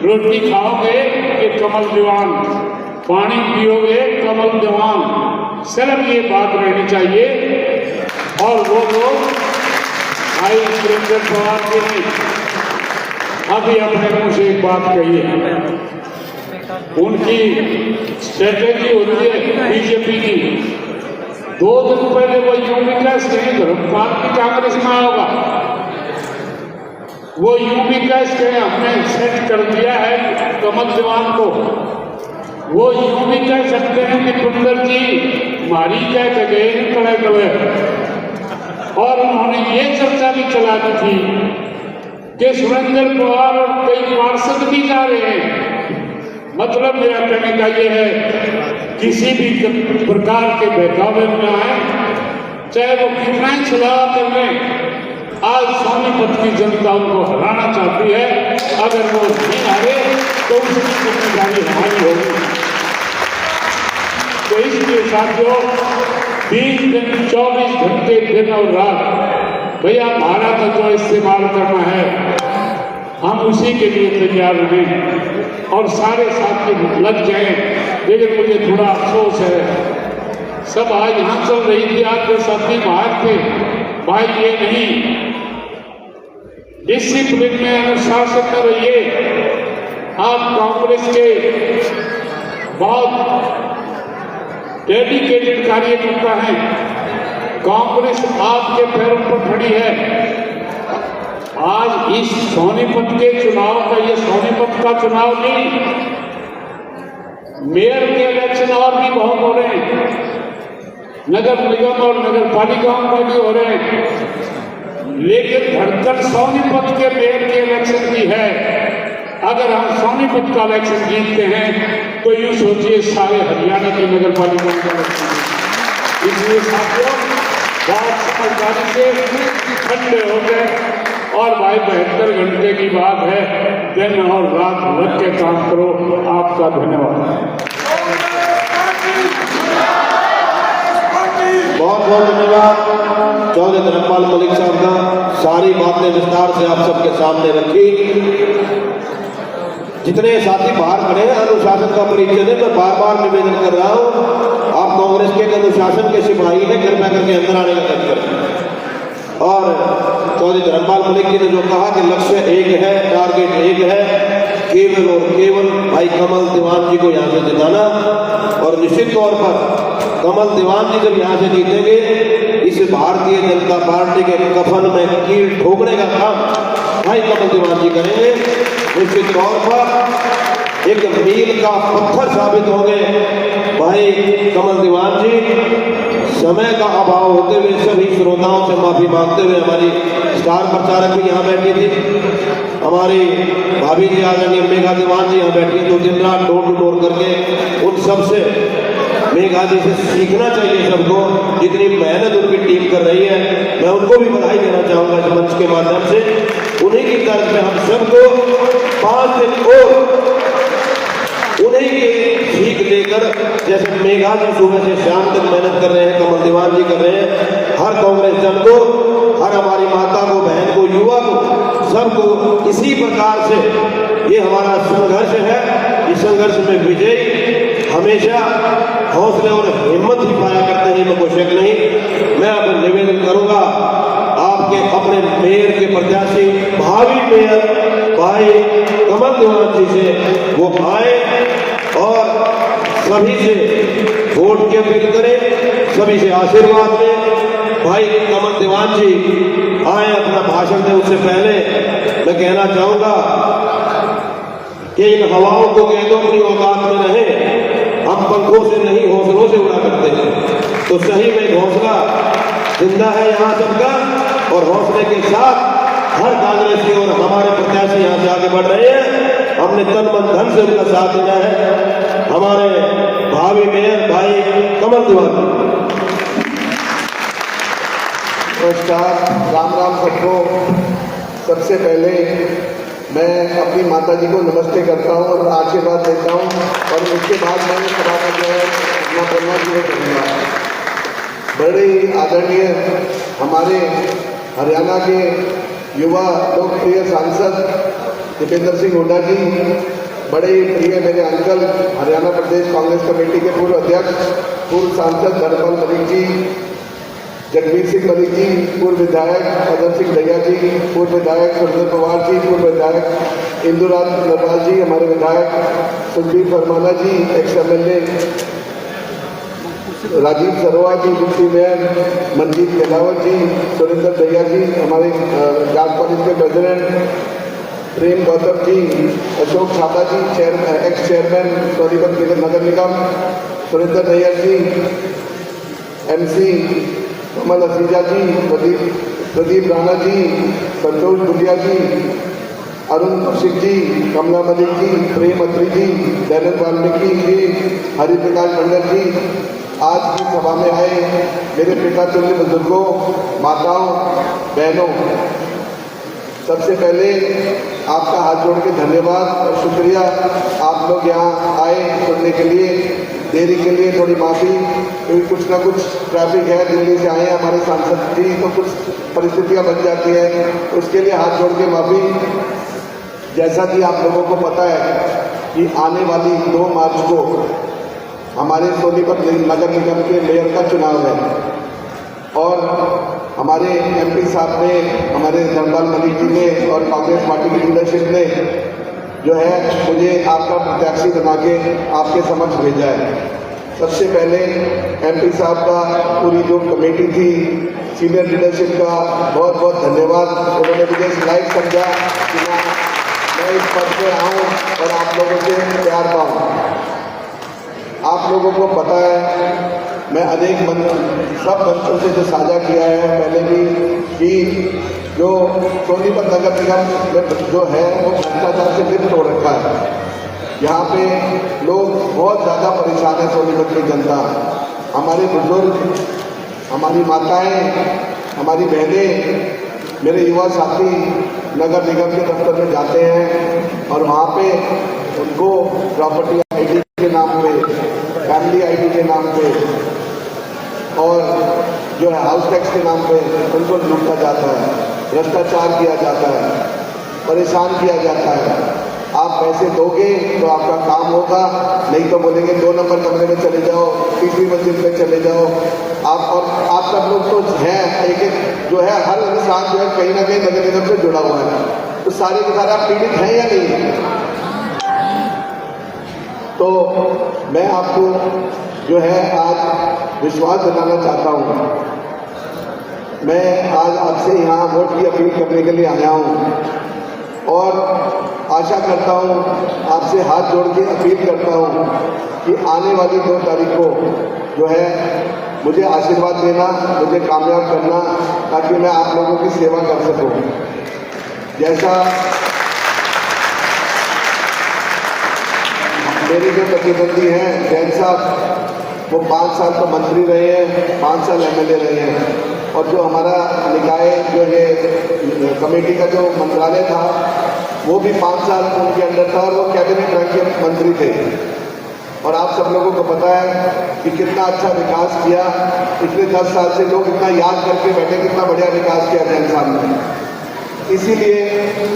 रोटी खाओगे ये कमल दीवान, पानी पियोगे कमल दीवान, सिर्फ ये बात रहनी चाहिए। और वो लोग भाई सुरेंद्र पवार जी ने अभी अपने मुंह से एक बात कही है, उनकी स्ट्रेटेजी होती है बीजेपी की। 2 दिन पहले वो यूं भी कह सकते धर्मपाल की कांग्रेस में होगा, वो यूं भी कह सकते हमने सेट कर दिया है कमल दीवान को, वो यूं भी कह सकते हैं कि कुंदर जी मारी कह के गए कड़े कड़े। और उन्होंने ये चर्चा भी चला दी थी कि सुरेंद्र पवार और कई पार्षद भी जा रहे हैं। मतलब मेरा कहने का ये है किसी भी प्रकार के बहकावे में आए, चाहे वो कितना ही छलावा कर लें, आज सोनीपत की जनता उनको हराना चाहती है। अगर वो नहीं हारे तो उसकी जिम्मेदारी हमारी होगी। तो इसलिए साथियों 20 दिन 24 घंटे दिन और रात भैया भारत का जो इस्तेमाल करना है हम उसी के लिए तैयार रहें और सारे साथी लग जाएं। लेकिन मुझे थोड़ा अफसोस है, सब आज यहाँ चल रही थी, आपके साथी बाहर थे। भाई ये नहीं, डिसिप्लिन में अनुशासन में रहिए। आप कांग्रेस के बहुत डेडिकेटेड कार्यकर्ता है, कांग्रेस आपके पैरों पर खड़ी है। आज इस सोनीपत के चुनाव का, ये सोनीपत का चुनाव नहीं, मेयर के इलेक्शन और भी बहुत हो रहे हैं, नगर निगम और नगर पालिकाओं का भी हो रहे हैं, लेकिन धड़कन सोनीपत के मेयर के इलेक्शन की है। अगर हम सोनीपत का इलेक्शन जीतते हैं तो यूं सोचिए सारे हरियाणा की नगर पालिकाओं का इलेक्शन। इसलिए साथियों बहुत समझदारी से ठंडे हो गए और भाई 72 घंटे की बात है, दिन और रात लग के काम करो। आपका धन्यवाद, बहुत बहुत धन्यवाद चौधरी धर्मपाल मलिक साहब का। सारी बातें विस्तार से आप सबके सामने रखी। जितने साथी बाहर खड़े हैं अनुशासन का परिचय दें। मैं बार बार निवेदन कर रहा हूं, आप कांग्रेस के अनुशासन के सिपाही हैं, कृपया करके अंदर आने का यत्न करें। और चौधरी धर्मपाल मलिक जी ने जो कहा कि लक्ष्य एक है, टारगेट एक है, केवल और केवल भाई कमल दीवान जी को यहाँ से जिताना। और निश्चित तौर पर कमल दीवान जी जब यहाँ से जीतेंगे, इस भारतीय जनता पार्टी के कफन में कील ठोकने का काम भाई कमल दीवान जी करेंगे। निश्चित तौर पर एक मील का पत्थर साबित होंगे भाई कमल दीवान जी। समय का अभाव होते हुए सभी श्रोताओं से माफी मांगते हुए हमारी स्टार प्रचारक भी यहाँ बैठी थी, हमारी भाभी जी आदरणीय मेघा दीवान जी यहाँ बैठी, तो दिन रात डोर टू डोर करके उन सब से मेघा जी से सीखना चाहिए सबको, जितनी मेहनत उनकी टीम कर रही है। मैं उनको भी बधाई देना चाहूंगा इस मंच के माध्यम से। उन्हीं की तरफ में हम सबको 5 दिन और उन्हीं की सीख लेकर, जैसे मेघा जी सुबह से शाम तक मेहनत कर रहे हैं, कमल दीवान जी कर रहे हैं, हर कांग्रेस जन को, हर हमारी माता को, बहन को, युवा को, सबको इसी प्रकार से ये हमारा संघर्ष है। इस संघर्ष में विजय हमेशा हौसले और हिम्मत ही पाया करते हैं, इनमें कोई शक नहीं। मैं अब निवेदन करूंगा आपके अपने मेयर के प्रत्याशी भावी मेयर भाई कमल दीवान जी से, वो आए और सभी से वोट की अपील करें, सभी से आशीर्वाद लें। भाई कमल दीवान जी आए अपना भाषण दें, उससे पहले मैं कहना चाहूंगा कि इन हवाओं को कह दो अपनी औकात में रहे, हम पंखों से नहीं हौसलों से उड़ा करते हैं। तो सही में हौसला जिंदा है यहाँ सबका, और हौसले के साथ हर कांग्रेसी और हमारे प्रत्याशी यहाँ से आगे बढ़ रहे हैं। हमने तन मन धन से उनका साथ देना है। हमारे भावी मेयर भाई कमल दीवान। नमस्कार, राम राम सबको। सबसे पहले मैं अपनी माता जी को नमस्ते करता हूँ और आशीर्वाद देता हूँ, और उसके बाद मैंने सभा का जो है अपना बोलना शुरू करूँगा। बड़े आदरणीय हमारे हरियाणा के युवा लोकप्रिय सांसद दीपेंद्र सिंह हुड्डा जी, बड़े ही प्रिय मेरे अंकल, हरियाणा प्रदेश कांग्रेस कमेटी के पूर्व अध्यक्ष, पूर्व सांसद धर्मपाल मलिक जी, जगबीर सिंह मलिक जी, पूर्व विधायक अदर सिंह दहिया जी, पूर्व विधायक सुरेंद्र पवार जी, पूर्व विधायक इंदुराज नरवाल जी, हमारे विधायक सुखबीर फरमाना जी, एक्स MLA राजीव सरोवा जी, डिप्टी मेयर मनजीत केलावत जी, सुरेंद्र दहिया जी, हमारे जाट कॉलेज के प्रेसिडेंट प्रेम गौतम जी, अशोक छाता जी, एक्स चेयरमैन सोनीपत नगर निगम, सुरेंद्र नैयर जी, MC कमल असीजा जी, प्रदीप राणा जी, संतोष गुलिया जी, अरुण कौशिक जी, कमला मलिक जी, प्रेम अत्री जी, दयानंद वाल्मीकि जी, हरिप्रकाश मंडल जी, आज की सभा में आए मेरे पिता तुल्य बुजुर्गों, माताओं, बहनों, सबसे पहले आपका हाथ जोड़ के धन्यवाद और शुक्रिया। आप लोग यहाँ आए सुनने के लिए, देरी के लिए थोड़ी माफ़ी, क्योंकि कुछ ना कुछ ट्रैफिक है, दिल्ली से आए हैं हमारे सांसद जी, तो कुछ परिस्थितियाँ बन जाती हैं, उसके लिए हाथ जोड़ के माफ़ी। जैसा कि आप लोगों को पता है कि आने वाली 2 मार्च को हमारे सोनीपत नगर निगम के मेयर का चुनाव है और हमारे MP साहब ने, हमारे धर्मपाल मलिक जी ने और कांग्रेस पार्टी की लीडरशिप ने जो है मुझे आपका प्रत्याशी बना के आपके समक्ष भेजा है। सबसे पहले MP साहब का, पूरी जो कमेटी थी, सीनियर लीडरशिप का बहुत बहुत धन्यवाद। उन्होंने मुझे इस लायक समझा कि मैं इस पद पे आऊँ और आप लोगों से प्यार पाऊँ। आप लोगों को पता है मैं अनेक सब मंचों से जो साझा किया है पहले भी, कि जो सोनीपत नगर निगम जो है वो भ्रष्टाचार से लिप्त हो रखा है। यहाँ पे लोग बहुत ज़्यादा परेशान है, सोनीपत की जनता, हमारे बुजुर्ग, हमारी माताएं, हमारी बहनें, मेरे युवा साथी नगर निगम के दफ्तर में जाते हैं और वहाँ पे उनको प्रॉपर्टी ID के नाम पे, फैमिली ID के नाम पे और जो है हाउस टैक्स के नाम पे उनको लूटा जाता है, भ्रष्टाचार किया जाता है, परेशान किया जाता है। आप पैसे दोगे तो आपका काम होगा, नहीं तो बोलेंगे 2 नंबर कमरे में चले जाओ, 3री मंजिल पे चले जाओ। आप सब लोग तो हैं, एक जो है हर इंसान जो है कहीं ना कहीं नगर निगम से जुड़ा हुआ है, तो सारे के सारे आप पीड़ित हैं या नहीं? तो मैं आपको जो है आज विश्वास दिलाना चाहता हूँ। मैं आज आपसे यहाँ वोट की अपील करने के लिए आया हूँ और आशा करता हूँ, आपसे हाथ जोड़ के अपील करता हूँ कि आने वाली 2 तारीख को जो है मुझे आशीर्वाद देना, मुझे कामयाब करना, ताकि मैं आप लोगों की सेवा कर सकूँ। जैसा मेरे जो प्रतिद्वंदी हैं जैन साहब, वो 5 साल तो मंत्री रहे हैं, 5 साल MLA रहे हैं, और जो हमारा निकाय जो ये कमेटी का जो मंत्रालय था वो भी 5 साल उनके अंदर था और वो कैबिनेट रैंक के मंत्री थे। और आप सब लोगों को पता है कि कितना अच्छा विकास किया पिछले 10 साल से, लोग इतना याद करके बैठे कितना बढ़िया विकास किया जैन साहब ने। इसीलिए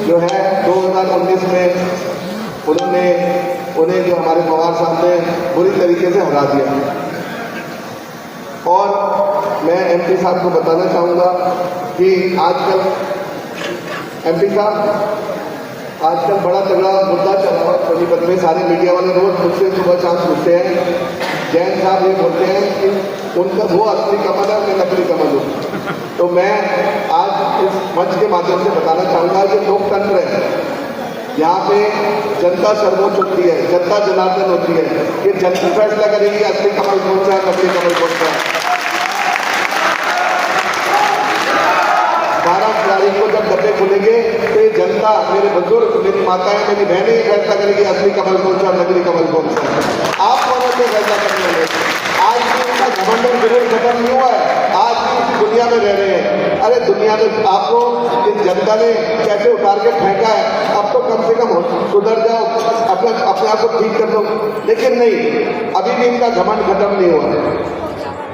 जो है 2019 में उन्हें जो हमारे पवार साहब ने बुरी तरीके से हरा दिया। और मैं MP साहब को बताना चाहूँगा कि आजकल MP साहब आजकल बड़ा तगड़ा मुद्दा चल रहा है सोनीपत में, सारे मीडिया वाले रोज मुझसे सुबह शाम पूछते हैं। जैन साहब ये बोलते हैं कि उनका वो असली कमल है, मैं नकली कमल हूँ। तो मैं आज इस मंच के माध्यम से बताना चाहूँगा कि लोकतंत्र है, यहाँ पे जनता सर्वोच्च होती है, जनता जनार्दन होती है, ये जनता फैसला करेगी असली कमल कौन सा है, नकली कमल कौन सा है। 12 तारीख को जब डब्बे खुलेंगे तो ये जनता, मेरे बुजुर्ग, मेरी माताएं, मेरी बहनें ये फैसला करेगी असली कमल कौन सा, नकली कमल कौन सा है। आप कौन से फैसला करने वाले? आज भी उनका घमंड और विरोध खत्म नहीं हुआ है, आज भी इस दुनिया में रह रहे हैं। अरे दुनिया में आपको इस जनता ने कैसे उतार के फेंका है, अब तो कम से कम सुधर जाओ, अपने आप को ठीक कर दो। लेकिन नहीं, अभी भी इनका घमंड खत्म नहीं हुआ।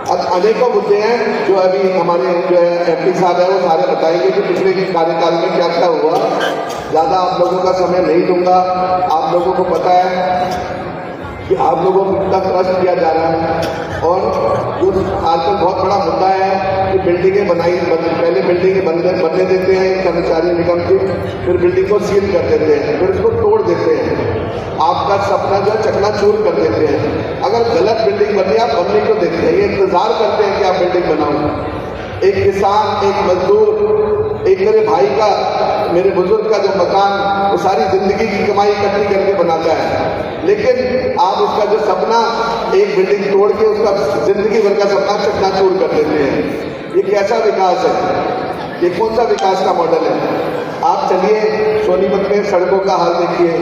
अब अनेकों मुद्दे हैं जो अभी हमारे जो है MP साहब है वो सारे बताएंगे कि पिछले कार्यकाल में क्या क्या हुआ। ज़्यादा आप लोगों का समय नहीं लूँगा। आप लोगों को पता है कि आप लोगों को कितना ट्रस्ट किया जा रहा है और जो आजकल बहुत बड़ा मुद्दा है कि बिल्डिंगें पहले बिल्डिंगें बनने देते हैं कर्मचारी निगम की, फिर बिल्डिंग को सील कर देते हैं, फिर उसको तोड़ देते हैं, आपका सपना जो है चकनाचूर कर देते हैं। अगर गलत बिल्डिंग बनी आप बनने को देते हैं, ये इंतजार करते हैं कि आप बिल्डिंग बनाओ। एक किसान, एक मजदूर, एक मेरे भाई का, मेरे बुजुर्ग का जो मकान, वो सारी जिंदगी की कमाई इकट्ठी करके बनाता है, लेकिन आप उसका जो सपना एक बिल्डिंग तोड़ के उसका जिंदगी भर का सपना चकनाचूर कर देते हैं। ये कैसा विकास है? ये कौन सा विकास का मॉडल है? आप चलिए सोनीपत में सड़कों का हाल देखिए।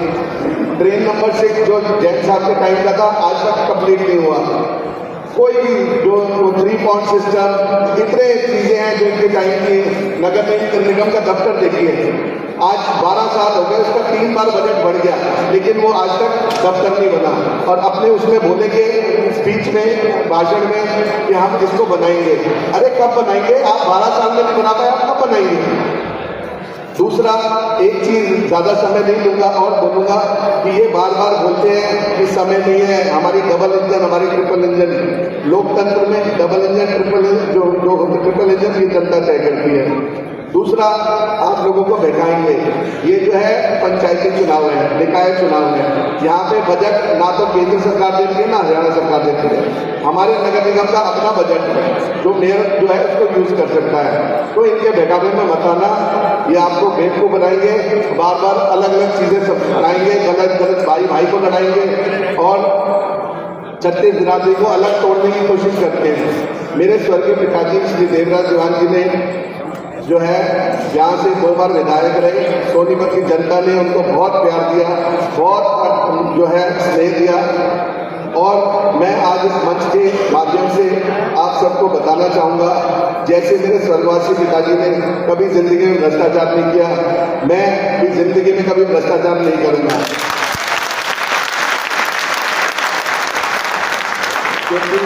ट्रेन नंबर 6 जो जैन साहब के टाइम का था, आज तक कंप्लीट नहीं हुआ। कोई भी जो 3 पॉइंट सिस्टम, इतने चीजें हैं जो इनके टाइम की। नगर निगम का दफ्तर देखिए, आज 12 साल हो गए, उसका 3 बार बजट बढ़ गया, लेकिन वो आज तक दफ्तर नहीं बना। और अपने उसमें बोलेंगे स्पीच में, भाषण में कि हम इसको बनाएंगे। अरे कब बनाएंगे? आप 12 साल में नहीं बना पाए, आप कब बनाएंगे? दूसरा, एक चीज ज़्यादा समय नहीं लूँगा और बोलूँगा कि ये बार बार बोलते हैं कि समय नहीं है, हमारी डबल इंजन, हमारी ट्रिपल इंजन। लोकतंत्र में डबल इंजन, ट्रिपल इंजन की जनता तय करती है। दूसरा, आप लोगों को बहकाएंगे। ये जो है पंचायती चुनाव है, निकाय चुनाव है, यहाँ पे बजट ना तो केंद्र सरकार देती है ना हरियाणा सरकार देती है। हमारे नगर निगम का अपना बजट है जो मेयर जो है उसको यूज कर सकता है। तो इनके बहकावे में मत आना, ये आपको बेवकूफ बनाएंगे, बार बार अलग अलग चीजें सब बनाएंगे, गलत भाई को लड़ाएंगे और छत्तीस बिरादरी को अलग तोड़ने की कोशिश करते हैं। मेरे स्वर्गीय पिताजी श्री देवराज चौहान जी ने जो है यहाँ से 2 बार विधायक रहे, सोनीपत की जनता ने उनको बहुत प्यार दिया, बहुत जो है स्नेह दिया। और मैं आज इस मंच के माध्यम से आप सबको बताना चाहूँगा, जैसे मेरे स्वर्गवासी पिताजी ने कभी जिंदगी में भ्रष्टाचार नहीं किया, मैं भी जिंदगी में कभी भ्रष्टाचार नहीं करूँगा। क्योंकि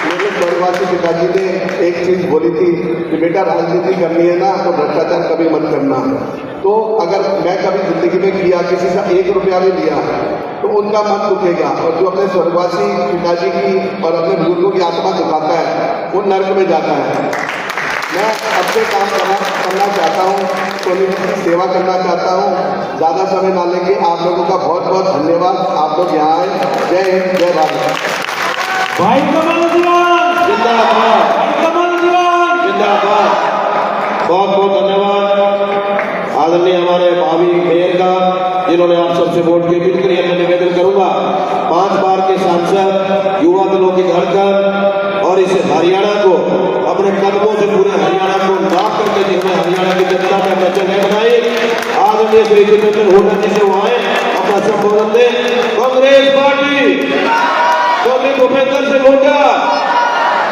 मेरे स्वर्गवासी पिताजी ने एक चीज बोली थी कि बेटा राजनीति करनी है ना तो भ्रष्टाचार कभी मत करना। तो अगर मैं कभी जिंदगी में किया, किसी से 1 रुपया भी लिया, तो उनका मन दुखेगा। और जो अपने स्वर्गवासी पिताजी की और अपने बुजुर्गों की आत्मा दुखाता है वो नर्क में जाता है। मैं अपने काम करना चाहता हूँ, सोनीपत की सेवा करना चाहता हूँ। ज़्यादा समय ना लेंगे। आप लोगों का बहुत बहुत धन्यवाद, आप लोग यहाँ आए। जय हिंद, जय भारत। भाई कमल दीवान जिंदाबाद, कमल दीवान जिंदाबाद। बहुत बहुत धन्यवाद आदरणीय हमारे भावी मेयर का, जिन्होंने आप सबसे वोट की अपील करी। मैं निवेदन करूंगा 5 बार के सांसद, युवा दलों की धड़कन और इस हरियाणा को अपने कदमों से पूरे हरियाणा को नाप करके जिसने हरियाणा की जनता में पहचान बनाई, आदरणीय श्री जितेंद्र हुड्डा जी से वो आए, अपना संबोधन दें। कांग्रेस पार्टी भूपेंद्र सिंह हुड्डा,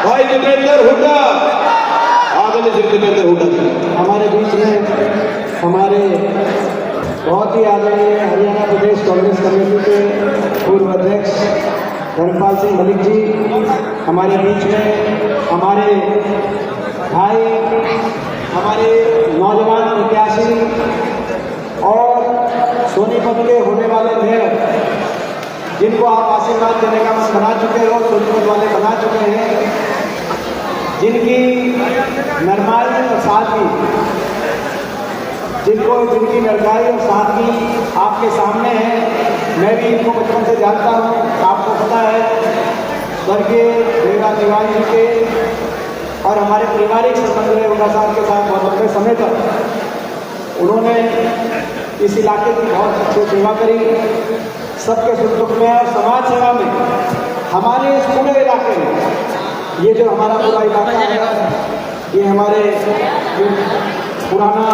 भाई जितेंद्र हुड्डा, आदरणीय श्री जितेंद्र हुड्डा जी हमारे बीच में हमारे बहुत ही आदरणीय हरियाणा प्रदेश कांग्रेस कमेटी के पूर्व अध्यक्ष धर्मपाल सिंह मलिक जी हमारे बीच में, हमारे भाई, हमारे नौजवान प्रत्याशी और सोनीपत के होने वाले मेयर, जिनको आप आशीर्वाद देने का मन बना चुके हो, सोनीपत वाले बना चुके हैं, जिनकी नरमाई और सादगी, जिनकी नरमाई और सादगी आपके सामने है। मैं भी इनको बचपन से जानता हूँ, आपको पता है स्वर्गीय देवराज चौहान जी के और हमारे पारिवारिक संबंध रहे हुड्डा साहब के साथ बहुत लंबे समय तक। उन्होंने इस इलाके की बहुत अच्छी सेवा करी, सबके सुख दुख में और समाज सेवा में। हमारे इस पूरे इलाके में, ये जो हमारा पूरा इलाका है, ये हमारे पुराना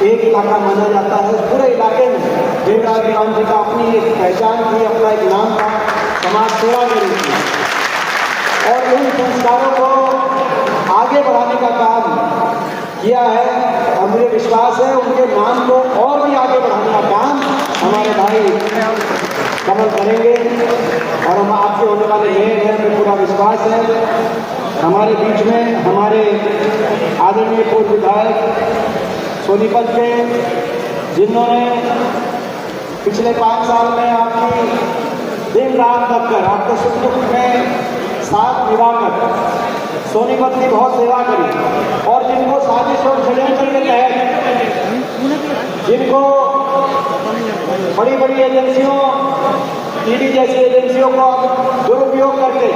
एक इलाका माना जाता है। इस पूरे इलाके में देवराज चौहान जी का अपनी एक पहचान थी, अपना एक नाम था, समाज सेवा के रूप में। और उन संस्कारों को आगे बढ़ाने का काम किया है और मुझे विश्वास है उनके नाम को और भी आगे बढ़ाने का काम हमारे भाई कमल करेंगे। और हम आपके होने वाले मेयर हैं, हमें पूरा विश्वास है। हमारे बीच में हमारे आदरणीय पूर्व विधायक सोनीपत के जिन्होंने पिछले 5 साल में आपकी दिन रात लगकर आपके सुख दुख में साथ निभाकर सोनीपत की बहुत सेवा करी और जिनको साजिश और षड्यंत्र के तहत जिनको बड़ी बड़ी एजेंसियों ईडी जैसी एजेंसियों को दुरुपयोग करके,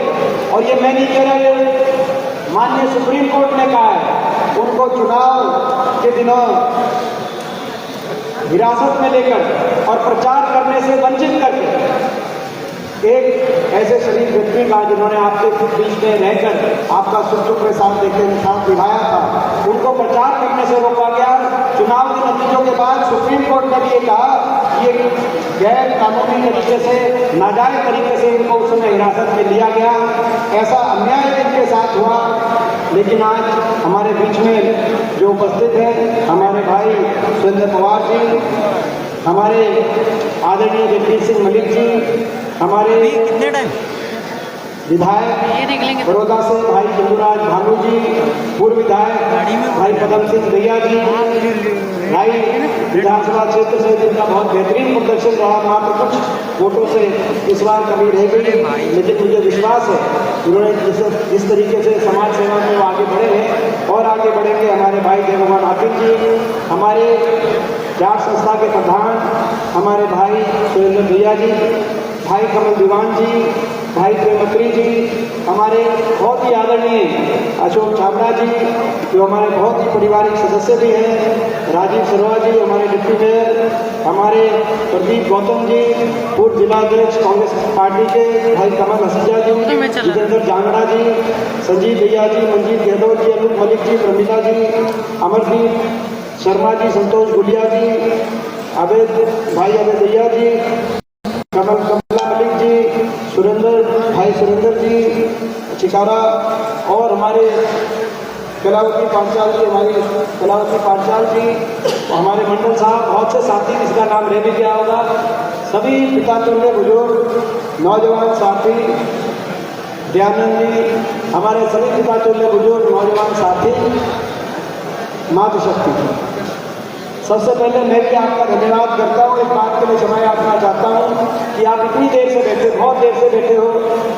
और ये मैं नहीं कह रहा, ये माननीय सुप्रीम कोर्ट ने कहा है, उनको चुनाव के दिनों हिरासत में लेकर और प्रचार करने से वंचित करके एक ऐसे शरीफ व्यक्ति का जिन्होंने आपके बीच में रहकर आपका सुख दुख में साथ देते हुए साथ निभाया था, उनको प्रचार करने से रोका गया। चुनाव के नतीजों के बाद सुप्रीम कोर्ट ने भी कहा ये गैर कानूनी तरीके से, नाजायज तरीके से इनको उस समय हिरासत में लिया गया, ऐसा अन्याय इनके साथ हुआ। लेकिन आज हमारे बीच में जो उपस्थित है हमारे भाई सुरेंद्र पवार जी, हमारे आदरणीय जगदीश सिंह मलिक जी, हमारे विधायक बड़ौदा से भाई चंदूराज भानु जी, पूर्व विधायक भाई पदम सिंह भैया जी, भाई विधानसभा क्षेत्र से जिनका बहुत बेहतरीन प्रदर्शन रहा, मात्र कुछ वोटों से इस बार कमी रह गई, लेकिन मुझे विश्वास है उन्होंने जिस तरीके से समाज सेवा में वो आगे बढ़े हैं और आगे बढ़ेंगे। हमारे भाई जयभगवान हाकिम जी, हमारे जाट संस्था के प्रधान हमारे भाई सुरेंद्र भैया जी, भाई कमल दीवान जी, भाई प्रेमत्री जी, हमारे बहुत ही आदरणीय अशोक छाबड़ा जी जो हमारे बहुत ही पारिवारिक सदस्य भी हैं, राजीव सरवा जी हमारे डिप्टी मेयर, हमारे प्रदीप गौतम जी पूर्व जिलाध्यक्ष कांग्रेस पार्टी के, भाई कमल हसीजा जी, जितेंद्र जांगड़ा जी, संजीव भैया जी, मंजीत गहलोत जी, अनूप मलिक जी, प्रमिता जी, अमरदीप शर्मा जी, संतोष गुलिया जी, अवैध भाई अवैध भैया जी, कमला मलिक जी, भाई सुरेंद्र जी चिकारा, और हमारे कलावती पांचाल जी, हमारी कलावती पांचाल जी, हमारे मंडल साहब, बहुत से साथी जिसका नाम रह भी गया होगा, सभी पितातुल्य बुजुर्ग नौजवान साथी, दयानंद जी, हमारे सभी पितातुल्य बुजुर्ग नौजवान साथी, मातृशक्ति, सबसे पहले मैं भी आपका धन्यवाद करता हूँ। इस बात के लिए क्षमा याचना चाहता हूँ कि आप इतनी देर से बैठे, बहुत देर से बैठे हो,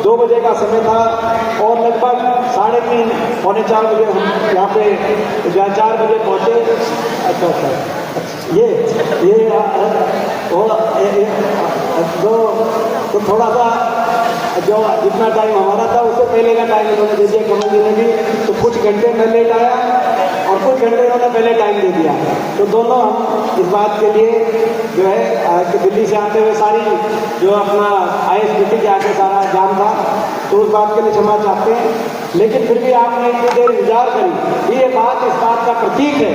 2 बजे का समय था और लगभग 3:30 पौने 4 बजे हम यहाँ पे 4 बजे पहुँचे। अच्छा तो थोड़ा सा जो जितना टाइम हमारा था उससे पहले का टाइम इन्होंने दे दिया कमल जी ने भी, तो कुछ घंटे मैं लेट आया और कुछ घंटे इन्होंने पहले टाइम दे दिया। तो दोनों हम इस बात के लिए जो है कि दिल्ली से आते हुए सारी जो अपना ISBT के आगे सारा जाम था, तो उस बात के लिए क्षमा चाहते हैं, लेकिन फिर भी आपने इतनी देर इंतजार करी। ये बात इस बात का प्रतीक है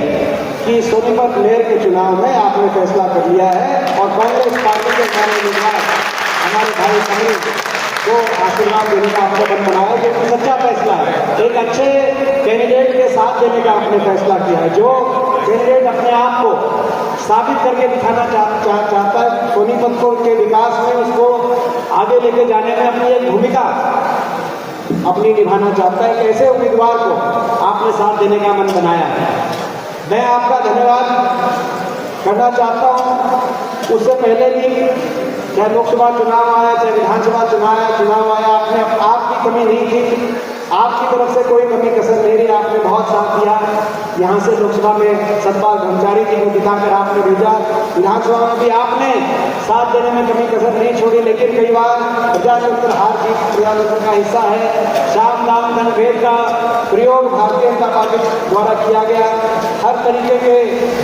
कि सोनीपत मेयर के चुनाव में आपने फैसला कर लिया है और कांग्रेस पार्टी के सारे उम्मीदवार हमारे भाई कांग्रेस को आशीर्वाद देने का आपने मन बनाया, जो सच्चा फैसला है। एक अच्छे कैंडिडेट के साथ देने का आपने फैसला किया है, जो कैंडिडेट अपने आप को साबित करके दिखाना चाहता है, सोनीपत को के विकास में उसको आगे लेके जाने में अपनी एक भूमिका अपनी निभाना चाहता है। ऐसे उम्मीदवार को आपने साथ देने का मन बनाया है, मैं आपका धन्यवाद करना चाहता हूँ। उससे पहले भी चाहे लोकसभा चुनाव आया, चाहे विधानसभा चुनाव आया, आपने आपकी कमी नहीं थी, आपकी तरफ से कोई कमी कसर नहीं रही, आपने बहुत साथ दिया। यहाँ से लोकसभा में सतपाल ब्रह्मचारी जी को दिखाकर आपने भेजा, विधानसभा में भी आपने साथ देने में कमी कसर नहीं छोड़ी, लेकिन कई बार प्रजातंत्र हार जीत प्रजातंत्र का हिस्सा है। साम दाम दंड भेद का प्रयोग भारतीय जनता पार्टी द्वारा किया गया, हर तरीके के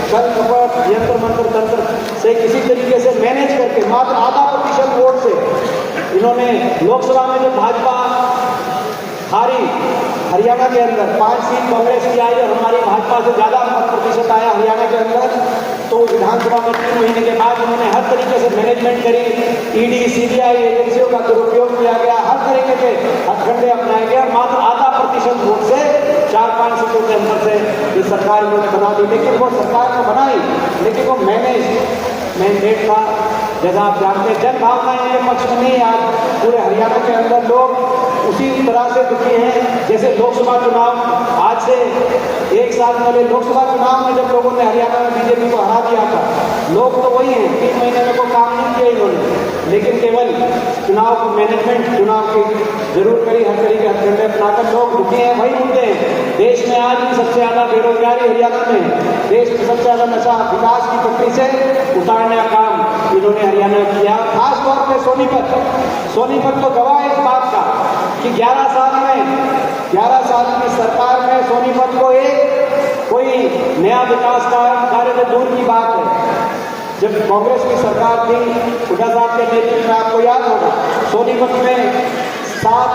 छल कपट यंत्र मंत्र तंत्र से किसी तरीके से मैनेज करके मात्र आधा प्रतिशत वोट से इन्होंने लोकसभा में जो भाजपा हारी, हरियाणा के अंदर 5 सीट कांग्रेस की आई और हमारी भाजपा से ज़्यादा मत प्रतिशत आया हरियाणा के अंदर, तो विधानसभा में 3 महीने के बाद उन्होंने हर तरीके से मैनेजमेंट करी, ईडी CBI एजेंसियों का दुरुपयोग किया गया, हर तरीके के हथकंडे अपनाए गए, मात्र आधा प्रतिशत वोट से 4-5 सीटों के अंदर से ये सरकार इन्होंने बना दी। लेकिन वो सरकार को बनाई, लेकिन वो मैंडेट था जैसा आप जानते हैं जन भावनाएं इनके पक्ष में नहीं। आज पूरे हरियाणा के अंदर लोग उसी तरह से दुखी हैं जैसे लोकसभा चुनाव, आज से 1 साल पहले लोकसभा चुनाव में जब लोगों ने हरियाणा में बीजेपी को हरा दिया था, लोग तो वही हैं, 3 महीने में कोई काम नहीं किया इन्होंने, लेकिन केवल चुनाव मैनेजमेंट, चुनाव की जरूर करी हर तरीके हथकंडे अपनाकर लोग दुखी हैं। वही मुद्दे हैं। देश में आज भी सबसे ज्यादा बेरोजगारी हरियाणा में है, देश में सबसे ज्यादा नशा विकास की पटरी से उतारने का काम इन्होंने हरियाणा में किया। खासतौर पर सोनीपत तो गवाह इस बात का कि 11 साल की सरकार में सोनीपत को एक कोई नया विकास कार्य तो दूर की बात है। जब कांग्रेस की सरकार थी, हुड्डा साहब के नेतृत्व में, आपको याद होगा, सोनीपत में 7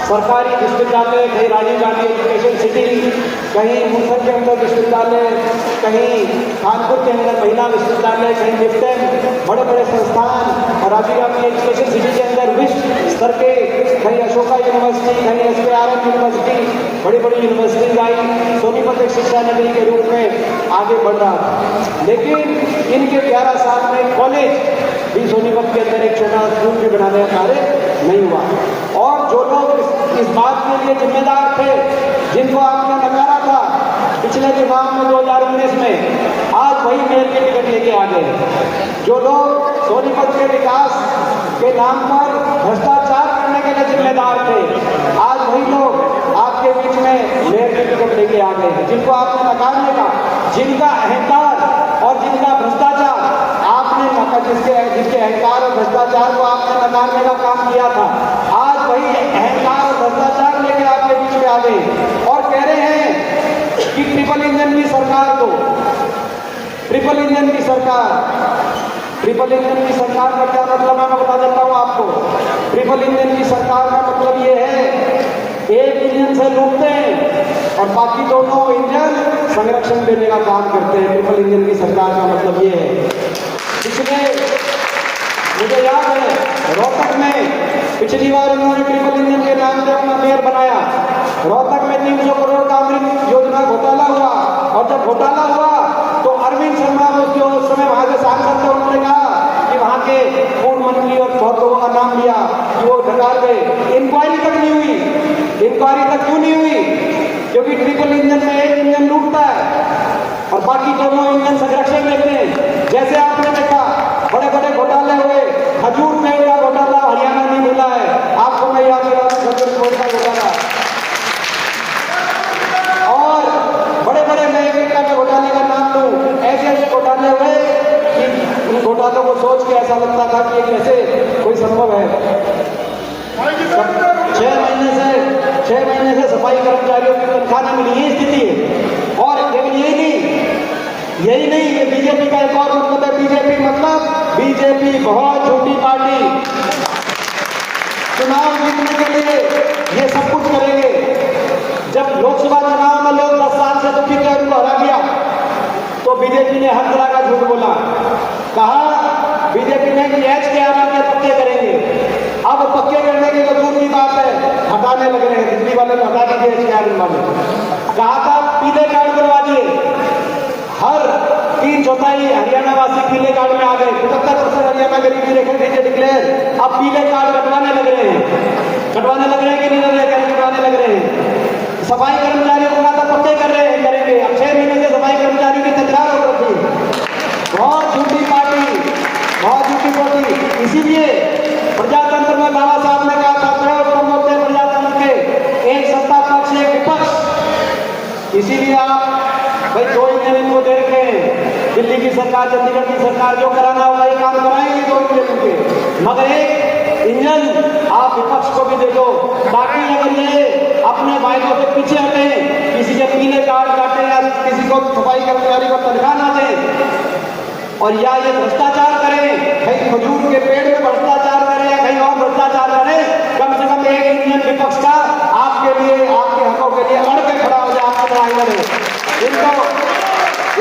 सरकारी विश्वविद्यालय, कहीं राजीव गांधी एजुकेशन सिटी, कहीं मुंगसर के अंदर विश्वविद्यालय, कहीं कानपुर के अंदर महिला विश्वविद्यालय, कहीं लिफ्टन, बड़े बड़े संस्थान, और राजीव गांधी एजुकेशन सिटी के अंदर विश्व स्तर के, कहीं अशोका यूनिवर्सिटी, कहीं SKRM यूनिवर्सिटी, बड़ी बड़ी यूनिवर्सिटीज आई। सोनीपत एक शिक्षा नगरी के रूप में आगे बढ़ रहा था। लेकिन इनके 11 साल में कॉलेज भी सोनीपत के अंदर एक छोटा स्कूल भी बनाने का कार्य नहीं हुआ। और जो लोग इस बात के लिए जिम्मेदार थे, जिनको आपने नकारा था पिछले चुनाव में 2019 में, आज वही मेयर के टिकट लेके आ गए। जो लोग सोनीपत के विकास के नाम पर भ्रष्टाचार करने के लिए जिम्मेदार थे, आज वही लोग आपके बीच में मेयर के टिकट लेके आ गए। जिनको आपने नकारने का, जिनका अहंकार और जिनका भ्रष्टाचार आपने जिसके अहंकार और भ्रष्टाचार को आपने नकारने का काम किया था, आज वही अहंकार और भ्रष्टाचार लेके आपके बीच में आ गए और कह रहे हैं कि ट्रिपल इंजन की सरकार को, ट्रिपल इंजन की सरकार का क्या मतलब है मैं बता देता हूं आपको। ट्रिपल इंजन की सरकार का मतलब ये है, एक इंजन से लूटते हैं और बाकी दोनों इंजन संरक्षण देने का काम करते हैं। ट्रिपल इंजन की सरकार का मतलब ये है। पिछले मुझे याद है रोहतक में पिछली बार उन्होंने ट्रिपल इंजन के नाम से अपना मेयर बनाया। रोहतक में 300 करोड़ का अमृत योजना घोटाला हुआ, और जब घोटाला हुआ तो अरविंद शर्मा जो उस समय वहां के सांसद थे, उन्होंने कहा कि वहां के पूर्व मंत्री और बहुत लोगों का नाम लिया कि वो ढकार गए। इंक्वायरी तक नहीं हुई। इंक्वायरी तक क्यों नहीं हुई? क्योंकि ट्रिपल इंजन में एक इंजन लूटता है और बाकी दोनों इंजन संरक्षण देते हैं। जैसे आपने देखा बड़े बड़े घोटाले हुए, खजूर पेड़ का घोटाला हरियाणा नहीं मिला है, आपको मैं याद दिला दूं, खजूर पेड़ का घोटाला, और बड़े बड़े नए घोटाले का नाम लूं, ऐसे ऐसे घोटाले हुए कि उन घोटालों को सोच के ऐसा लगता था कि कैसे कोई संभव है। 6 महीने से सफाई कर्मचारियों की तनख्वाह नहीं मिली, ये स्थिति है। और केवल यही नहीं, ये बीजेपी का एक और मतलब है। बीजेपी बहुत छोटी पार्टी, चुनाव जीतने के लिए ये सब कुछ करेंगे। जब लोकसभा चुनाव में लोग 10 साल से दुखी थे, उनको हरा दिया, तो बीजेपी ने हर तरह का झूठ बोला। कहा बीजेपी ने कि SKRM के पक्के करेंगे। अब पक्के करने की तो दूर की बात है, हटाने लग रहे हैं। दिल्ली वाले हटा दीजिए SKRM वाले। कहा था पीले कार्ड बनवा दिए, हर 3/4 हरियाणा वासी पीले कार्ड में आ गए। 75% हरियाणा गरीब रेखा नीचे डिक्लेयर, अब पीले कार्ड कटवाने लग रहे हैं कि नहीं कटवाने लग रहे हैं। सफाई कर्मचारियों को कहा था पक्के करेंगे, अब 6 महीने से सफाई कर्मचारियों की तकरार हो रही है। बहुत झूठी पार्टी, बहुत झूठी पार्टी। इसीलिए प्रजातंत्र में बाबा साहब ने कहा था सर्वोत्तम होते हैं प्रजातंत्र के, एक सत्ता पक्ष एक विपक्ष। इसीलिए आप भाई 2 इंजन इनको दे रखे हैं। दिल्ली की सरकार, चंडीगढ़ की सरकार जो कराना होगा ये काम कराएंगे 2 इंजन के, मगर एक इंजन आप विपक्ष को भी दे दो, ताकि अगर ये अपने वायदों से पीछे हटे, किसी के पीले कार्ड काटे या किसी को सफाई कर्मचारी को तनख्वाह ना दें, और या ये भ्रष्टाचार करें, कहीं खजूर के पेड़ में भ्रष्टाचार करें या कहीं और भ्रष्टाचार करें, कम से कम एक इंजन विपक्ष का आपके लिए, आपके हकों के लिए अड़ के खड़ा हो जाए, आपके ड्राइवर है।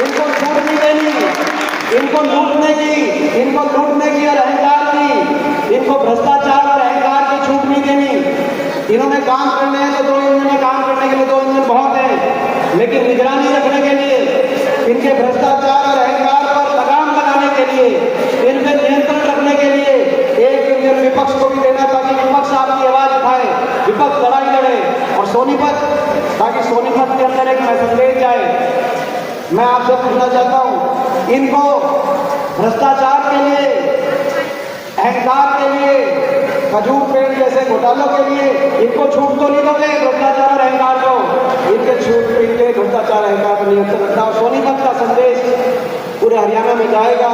इनको छूट नहीं देनी, इनको लूटने की और अहंकार की, इनको भ्रष्टाचार और अहंकार की छूट नहीं देनी। इन्होंने काम करने हैं तो 2 इंजन में काम करने के लिए 2 इंजन बहुत है, लेकिन निगरानी रखने के लिए, इनके भ्रष्टाचार और अहंकार पर लगाम लगाने के लिए, इन पे नियंत्रण रखने विपक्ष को भी देना ताकि विपक्ष आपकी आवाज उठाए, विपक्ष लड़ाई लड़े। और सोनीपत, ताकि सोनीपत के अंदर एक संदेश जाए। मैं आपसे पूछना चाहता हूं, इनको भ्रष्टाचार के लिए, अहंकार के लिए, खजूर पेड़ जैसे घोटालों के लिए इनको छूट तो नहीं दोगे भ्रष्टाचार और अहंकार को? इनके छूट इनके भ्रष्टाचार अहंकार पर नियंत्रण रखना। और सोनीपत का संदेश पूरे हरियाणा में जाएगा,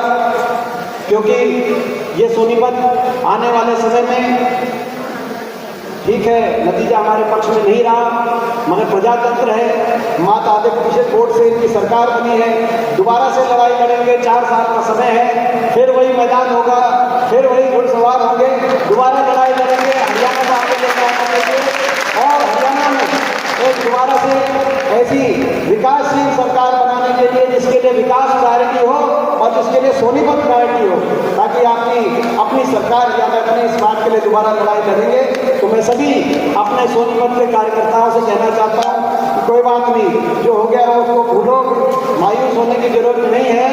क्योंकि ये सोनीपत आने वाले समय में, ठीक है नतीजा हमारे पक्ष में नहीं रहा, मगर प्रजातंत्र है, मात आधे प्रतिशत वोट से इनकी सरकार बनी है, दोबारा से लड़ाई लड़ेंगे, 4 साल का समय है, फिर वही मैदान होगा, फिर वही घुड़सवार होंगे, दोबारा लड़ाई लड़ेंगे हरियाणा को आगे लेकर आने के लिए और हरियाणा में एक दोबारा से ऐसी विकासशील सरकार बनाने के लिए जिसके लिए विकास प्रायोरिटी हो और जिसके लिए सोनीपत प्रायोरिटी हो, ताकि अपनी सरकार या मैं अपने इस बात के लिए दोबारा लड़ाई लड़ेंगे। तो मैं सभी अपने सोनीपत के कार्यकर्ताओं से कहना चाहता हूँ कि कोई बात नहीं, जो हो गया वो उसको भूलो, मायूस होने की जरूरत नहीं है,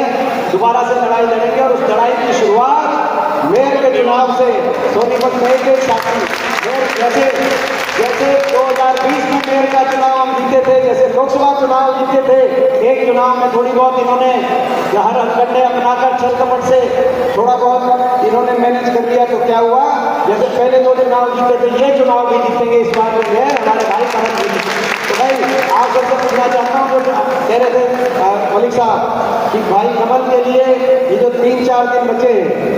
दोबारा से लड़ाई लड़ेंगे। और उस लड़ाई की शुरुआत मेयर के चुनाव से, सोनीपत मेयर के साथी जैसे 2020 में मेयर का चुनाव हम जीते थे, जैसे लोकसभा चुनाव जीते थे, एक चुनाव में थोड़ी बहुत इन्होंने हर हथकंडे अपनाकर छल कपट से थोड़ा बहुत इन्होंने मैनेज कर लिया। तो क्या हुआ, जैसे पहले 2 चुनाव जीते थे, ये चुनाव भी जीतेंगे इस बार में है हमारे भाई कमल जी। तो भाई आप सबसे पूछना चाहता हूँ, जो कह रहे थे मलिक साहब कि भाई कमल के लिए ये जो 3-4 दिन बचे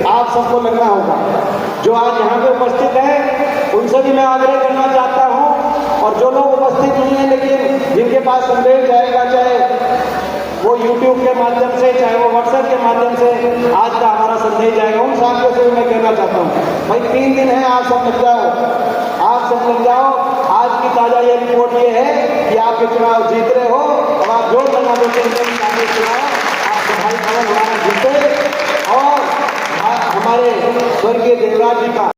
आप सबको लगना होगा, जो आज यहाँ पे उपस्थित है उनसे भी मैं आग्रह करना चाहता हूँ, और जो लोग उपस्थित नहीं है लेकिन जिनके पास संदेश जाएगा, चाहे वो YouTube के माध्यम से, चाहे वो WhatsApp के माध्यम से आज का हमारा संदेश जाएगा, उन साथियों से भी मैं कहना चाहता हूँ भाई 3 दिन है, आप सब लग जाओ, आप सब लग जाओ। आज की ताजा ये रिपोर्ट ये है कि आप ये चुनाव जीत रहे हो और आप जोर लगा देते हैं चुनाव आप भाई कमल हमारा जीते और हमारे स्वर्गीय देवराज जी का